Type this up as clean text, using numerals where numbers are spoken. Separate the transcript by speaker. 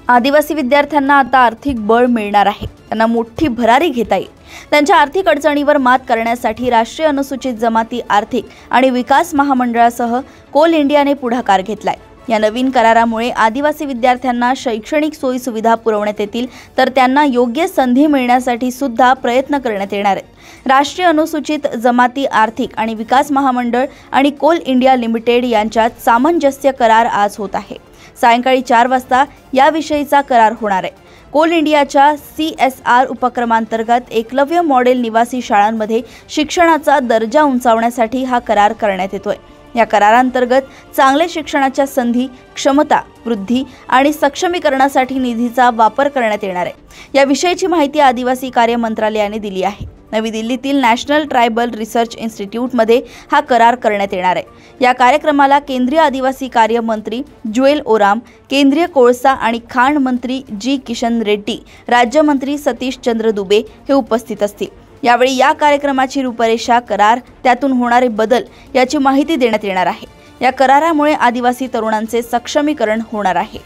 Speaker 1: आदिवासी विद्यार्थ्यांना आता आर्थिक बळ मिळणार आहे। त्यांना मोठी भरारी घेता येईल। त्यांच्या आर्थिक अडचणीवर मात करण्यासाठी राष्ट्रीय अनुसूचित जमाती आर्थिक आणि विकास महामंडळासह कोल इंडियाने पुढाकार घेतलाय। या नवीन करारामुळे आदिवासी विद्यार्थ्यांना शैक्षणिक सोयी सुविधा पुरवण्यात येतील, तर त्यांना योग्य संधी मिळण्यासाठी सुद्धा प्रयत्न करण्यात येणार आहेत। राष्ट्रीय अनुसूचित जमाती आर्थिक आणि विकास महामंडळ आणि कोल इंडिया लिमिटेड यांच्यात सामंजस्य करार आज होत आहे। सायंकाळी 4 वाजता याविषयीचा करार होणार आहे। कोल इंडियाच्या CSR उपक्रमांतर्गत एकलव्य मॉडेल निवासी शाळांमध्ये शिक्षणाचा दर्जा उंचावण्यासाठी हा करार करण्यात येतोय। या करारांतर्गत चांगले शिक्षणाच्या संधी, क्षमता वृद्धी आणि सक्षमीकरणासाठी निधीचा वापर करण्यात येणार आहे। याविषयीची माहिती आदिवासी कार्य मंत्रालयाने दिली आहे। नवी दिल्लीतील नॅशनल ट्रायबल रिसर्च इन्स्टिट्यूटमध्ये हा करार करण्यात येणार आहे। या कार्यक्रमाला केंद्रीय आदिवासी कार्य मंत्री ज्युएल ओराम, केंद्रीय कोळसा आणि खाण मंत्री जी किशन रेड्डी, राज्यमंत्री सतीश चंद्र दुबे हे उपस्थित असतील। यावेळी या कार्यक्रमाची रूपरेषा, करार, त्यातून होणारे बदल याची माहिती देण्यात येणार आहे। या करारामुळे आदिवासी तरुणांचे सक्षमीकरण होणार आहे।